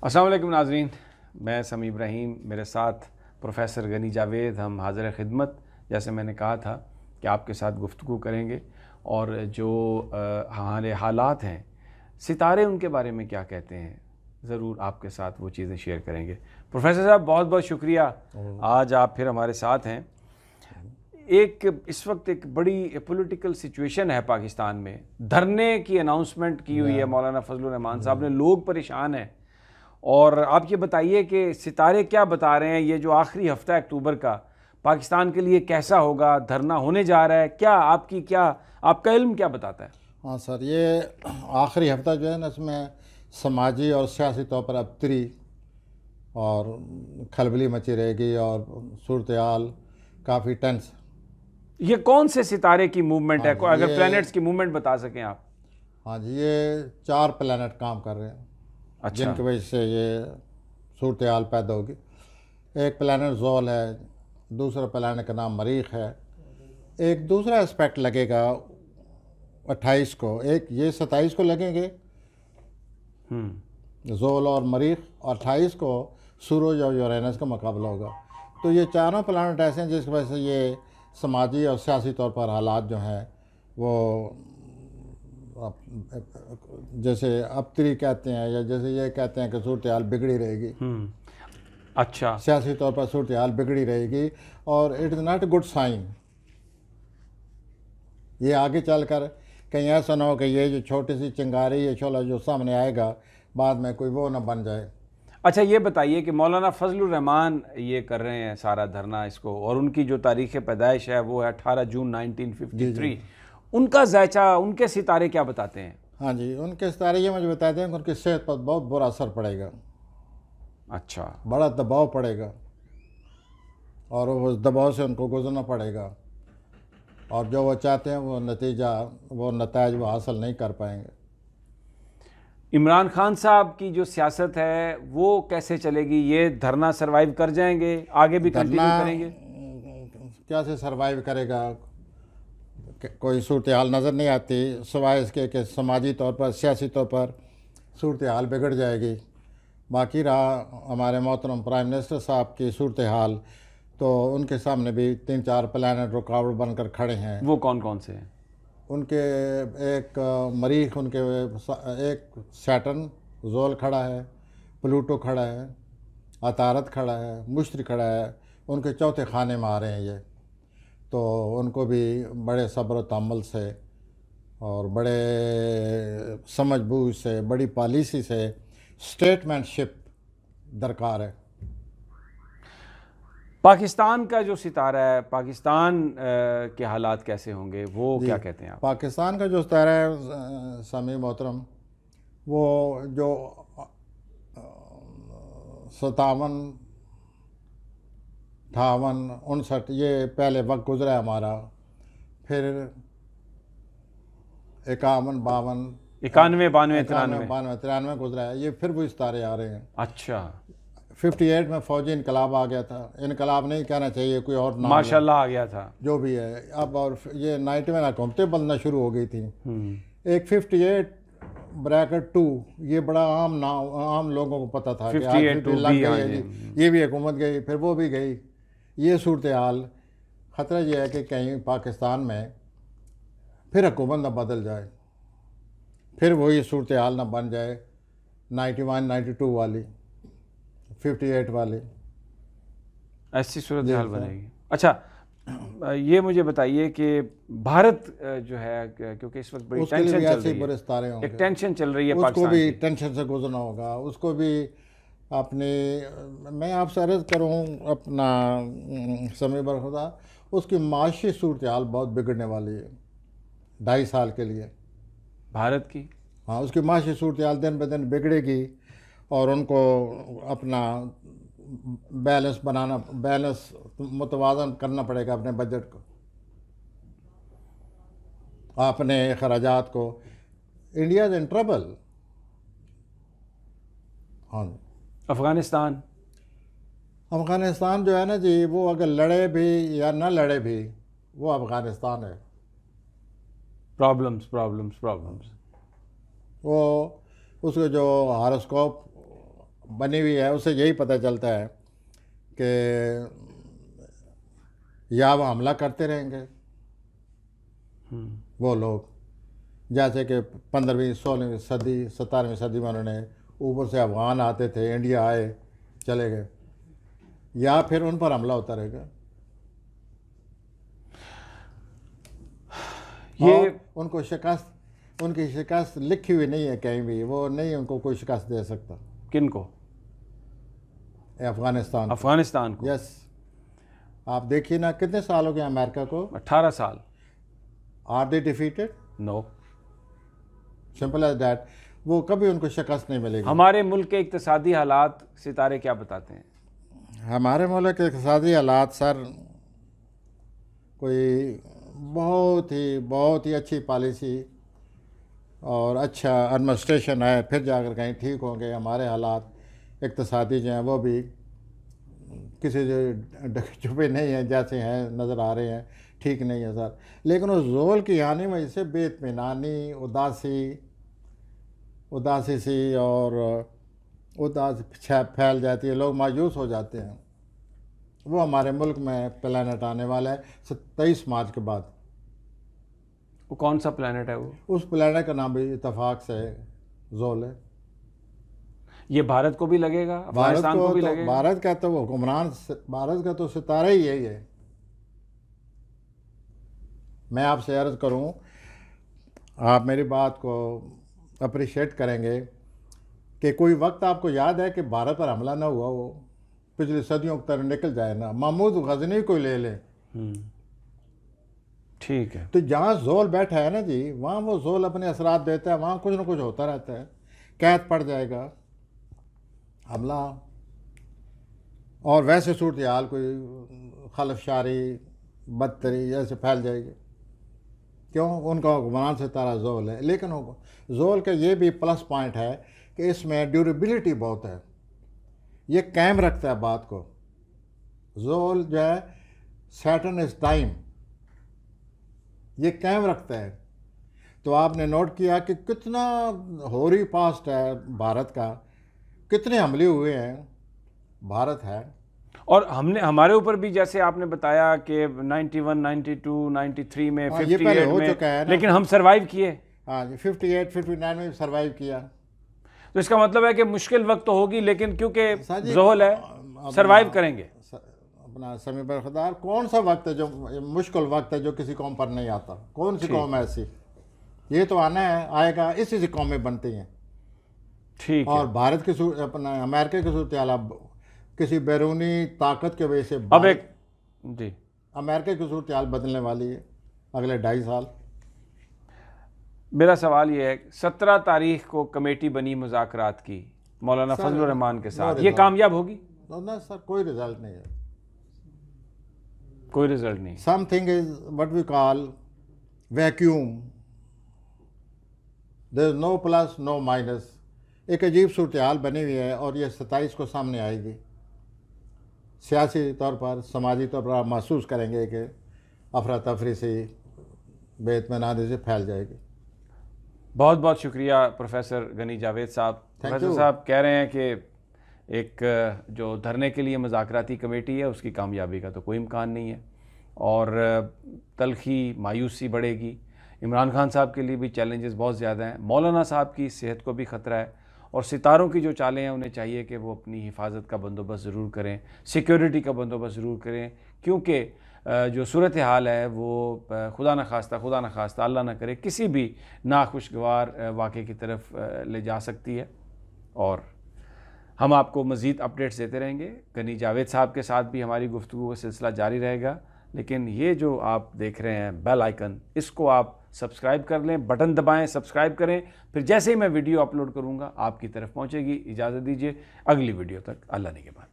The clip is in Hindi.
अस्सलाम वालेकुम नाज़रीन, मैं समी इब्राहीम, मेरे साथ प्रोफेसर गनी जावेद। हम हाज़िर खिदमत, जैसे मैंने कहा था कि आपके साथ गुफ्तगू करेंगे और जो हमारे हालात हैं, सितारे उनके बारे में क्या कहते हैं, ज़रूर आपके साथ वो चीज़ें शेयर करेंगे। प्रोफेसर साहब, बहुत बहुत शुक्रिया, आज आप फिर हमारे साथ हैं। इस वक्त एक बड़ी पॉलिटिकल सिचुएशन है पाकिस्तान में। धरने की अनाउंसमेंट की हुई है मौलाना फजलुर रहमान साहब ने, लोग परेशान हैं। और आप ये बताइए कि सितारे क्या बता रहे हैं, ये जो आखिरी हफ्ता है अक्टूबर का पाकिस्तान के लिए कैसा होगा, धरना होने जा रहा है, क्या आपका इल्म क्या बताता है? हाँ सर, ये आखिरी हफ्ता जो है ना, इसमें समाजी और सियासी तौर पर अबतरी और खलबली मची रहेगी और सूरत हाल काफ़ी टेंस। ये कौन से सितारे की मूवमेंट हाँ है, जी, अगर ये प्लैनेट्स की मूवमेंट बता सकें आप? हाँ जी, ये 4 प्लैनेट काम कर रहे हैं अच्छा। जिनकी वजह से ये सूरत हाल पैदा होगी। एक प्लैनेट जोल है, दूसरा प्लैनेट का नाम मरीख है। एक दूसरा एस्पेक्ट लगेगा 28 को, एक ये 27 को लगेंगे जोल और मरीख, और 28 को सूरज और यूरेनस का मुकाबला होगा। तो ये चारों प्लानट ऐसे हैं जिसकी वजह से ये समाजी और सियासी तौर पर हालात जो हैं वो जैसे अबतरी कहते हैं, या जैसे ये कहते हैं कि सूरत हाल बिगड़ी रहेगी। अच्छा। सियासी तौर पर सूरत हाल बिगड़ी रहेगी और it is not good sign. ये आगे चलकर कहीं ऐसा ना हो कि ये जो छोटी सी चिंगारी, ये शोला जो सामने आएगा, बाद में कोई वो ना बन जाए। अच्छा, ये बताइए कि मौलाना फजलुर रहमान ये कर रहे हैं सारा धरना इसको, और उनकी जो तारीख़ पैदाइश है वो है 18 जून 1953। उनका जायचा, उनके सितारे क्या बताते हैं? हाँ जी, उनके सितारे ये मुझे बताते हैं कि उनकी सेहत पर बहुत बुरा असर पड़ेगा, अच्छा। बड़ा दबाव पड़ेगा और उस दबाव से उनको गुजरना पड़ेगा, और जो वो चाहते हैं वो नताज वो हासिल नहीं कर पाएंगे। इमरान खान साहब की जो सियासत है वो कैसे चलेगी? ये धरना सरवाइव कर जाएंगे, आगे भी धरना कंटिन्यू करेंगे? क्या से सरवाइव करेगा, कोई सूरत हाल नज़र नहीं आती, सिवाय इसके कि समाजी तौर पर, सियासी तौर पर सूरत हाल बिगड़ जाएगी। बाकी रहा हमारे मोहतरम प्राइम मिनिस्टर साहब की सूरत हाल, तो उनके सामने भी 3-4 प्लानट रुकावट बनकर खड़े हैं। वो कौन कौन से हैं? उनके एक मरीख, उनके एक सैटर्न जोल खड़ा है, प्लूटो खड़ा है, अतारत खड़ा है, मुश्तरी खड़ा है। उनके चौथे खाने में आ रहे हैं ये, तो उनको भी बड़े सब्र तहम्मुल से और बड़े समझ-बूझ से, बड़ी पॉलिसी से स्टेटमेंटशिप दरकार है। पाकिस्तान का जो सितारा है, पाकिस्तान के हालात कैसे होंगे, वो जी, क्या कहते हैं आप? पाकिस्तान का जो सितारा है समी मोहतरम, वो जो 57, 58, 59 ये पहले वक्त गुजरा है हमारा, फिर 51, 52, 91, 92, 91, 93। 92, 93 गुजरा है। ये फिर वही सितारे आ रहे हैं। अच्छा। 58 में फौजी इनकलाब आ गया था, इनकलाब नहीं कहना चाहिए, कोई और नाम लें, माशाल्लाह आ गया था। जो भी है अब। और ये 90 में हुकूमतें बनना शुरू हो गई थी। एक 58 ब्रैकेट 2, ये बड़ा आम नाम, आम लोगों को पता था कि आज 58 50 लग भी, गई हाँ है जी। जी, ये भी हुकूमत गई, फिर वो भी गई। ये सूरत हाल, ख़तरा ये है कि कहीं पाकिस्तान में फिर हुकूमत ना बदल जाए, फिर वही सूरत हाल ना बन जाए 91, 92 वाली, 58 वाली। ऐसी सूरत जी हाल सर। बनेगी। अच्छा, ये मुझे बताइए कि भारत जो है, क्योंकि इस वक्त बड़ी उसके लिए टेंशन भी चल ऐसे रही ही है, बुरे सितारे एक होंगे, टेंशन चल रही है उसको पाकिस्तान भी की। टेंशन से गुजरना होगा, उसको भी अपनी। मैं आपसे अर्ज़ करूँ अपना समय बरखुदा, उसकी माशी सूरत हाल बहुत बिगड़ने वाली है 2.5 साल के लिए। भारत की। हाँ, उसकी माशी सूरत हाल दिन ब दिन बिगड़ेगी और उनको अपना बैलेंस मुतवाज़न करना पड़ेगा अपने बजट को, अपने अखराजात को। India is in trouble. हाँ, अफ़गानिस्तान। अफ़गानिस्तान जो है ना जी, वो अगर लड़े भी या ना लड़े भी, वो अफ़गानिस्तान है। Problems problems problems. वो उसके जो हारोस्कोप बनी हुई है, उससे यही पता चलता है कि या वो हमला करते रहेंगे वो लोग, जैसे कि 15वीं 16वीं सदी 17वीं सदी में उन्होंने ऊपर से अफगान आते थे, इंडिया आए चले गए, या फिर उन पर हमला होता रहेगा। ये उनको शिकस्त, उनकी शिकस्त लिखी हुई नहीं है कहीं भी, वो नहीं उनको कोई शिकस्त दे सकता। किन को? अफगानिस्तान अफगानिस्तान को। यस, आप देखिए ना, कितने साल हो गए अमेरिका को? 18 साल। Are they defeated? No, simple as that. वो कभी उनको शिकस्त नहीं मिलेगी। हमारे मुल्क के इक्तिसादी हालात सितारे क्या बताते हैं? हमारे मुल्क के इक़्तिसादी हालात सर, कोई बहुत ही अच्छी पॉलिसी और अच्छा एडमिनिस्ट्रेशन है, फिर जाकर कहीं ठीक होंगे। हमारे हालात इक़्तिसादी जो हैं वो भी किसी जो छुपे नहीं हैं, जैसे हैं नज़र आ रहे हैं, ठीक नहीं है सर। लेकिन उस ज़ोल की आने वजह से बेइत्मीनानी, उदासी सी और उदासी फैल जाती है, लोग मायूस हो जाते हैं। वो हमारे मुल्क में प्लानट आने वाला है 23 मार्च के बाद। वो कौन सा प्लेनेट है वो? उस प्लानट का नाम भी इतफाक से ज़ोल है। ये भारत को भी लगेगा, अफगानिस्तान को भी लगेगा? भारत का तो हुक्मरान, भारत का तो सितारा ही यही है। मैं आपसे अर्ज़ करूं, आप मेरी बात को अप्रिशिएट करेंगे कि कोई वक्त आपको याद है कि भारत पर हमला ना हुआ हो, पिछली सदियों की तरह निकल जाए ना, महमूद गजनी को ले लें, ठीक है। तो जहाँ ज़ोल बैठा है ना जी, वहाँ वो ज़ोल अपने असरात देता है, वहाँ कुछ ना कुछ होता रहता है। कैद पड़ जाएगा, हमला, और वैसे सूरत हाल कोई खलफशारी बदतरी ऐसे फैल जाएगी। क्यों? उनका हुक्मरान सितारा ज़ोल है। लेकिन ज़ोल का ये भी प्लस पॉइंट है कि इसमें ड्यूरेबिलिटी बहुत है, ये कायम रखता है बात को। ज़ोल जो है सैटर्न इज टाइम, ये कायम रखता है। तो आपने नोट किया कि कितना होरी पास्ट है भारत का, कितने हमले हुए हैं भारत है। और हमने हमारे ऊपर भी, जैसे आपने बताया कि 91, 92, 93 में, 58 हो में, चुका है ना। लेकिन हम सरवाइव किए। हाँ जी, 58, 59 में सर्वाइव किया। तो इसका मतलब है कि मुश्किल वक्त तो होगी, लेकिन क्योंकि साजी ज़ोहल है, सरवाइव करेंगे। अपना समी बरखदार, कौन सा वक्त है जो मुश्किल वक्त है जो किसी कौम पर नहीं आता? कौन सी कौम है ऐसी? ये तो आना है, आएगा, इसी से कौमें बनती हैं। ठीक है। और भारत की अपना अमेरिका की सूरत हाल किसी बैरूनी ताकत की वजह से अब एक जी, अमेरिका की सूरत हाल बदलने वाली है अगले 2.5 साल। मेरा सवाल ये है, 17 तारीख को कमेटी बनी मुज़ाकरात की मौलाना फजलुर रहमान के साथ, ये कामयाब होगी? ना सर, कोई रिजल्ट नहीं है, कोई रिजल्ट नहीं। Something is what we call vacuum, there is no plus no minus. एक अजीब सूरत हाल बनी हुई है और ये 27 को सामने आएगी। सियासी तौर पर, समाजी तौर पर आप महसूस करेंगे कि अफरा तफरी से, बेइत्मीनानी से फैल जाएगी। बहुत बहुत शुक्रिया प्रोफेसर गनी जावेद साहब। प्रोफेसर साहब कह रहे हैं कि एक जो धरने के लिए मुज़ाकराती कमेटी है उसकी कामयाबी का तो कोई इम्कान नहीं है, और तलखी, मायूसी बढ़ेगी। इमरान खान साहब के लिए भी चैलेंजेस बहुत ज़्यादा हैं, मौलाना साहब की सेहत को भी ख़तरा है, और सितारों की जो चालें हैं उन्हें चाहिए कि वो अपनी हिफाजत का बंदोबस्त ज़रूर करें, सिक्योरिटी का बंदोबस्त ज़रूर करें, क्योंकि जो सूरत हाल है वो खुदा न खास्ता अल्लाह ना करे किसी भी नाखुशगवार वाक़े की तरफ ले जा सकती है। और हम आपको मज़ीद अपडेट्स देते रहेंगे। गनी जावेद साहब के साथ भी हमारी गुफ्तगू का सिलसिला जारी रहेगा। लेकिन ये जो आप देख रहे हैं बेल आइकन, इसको आप सब्सक्राइब कर लें, बटन दबाएं, सब्सक्राइब करें, फिर जैसे ही मैं वीडियो अपलोड करूँगा आपकी तरफ पहुँचेगी। इजाज़त दीजिए, अगली वीडियो तक अल्लाह ने के बाद।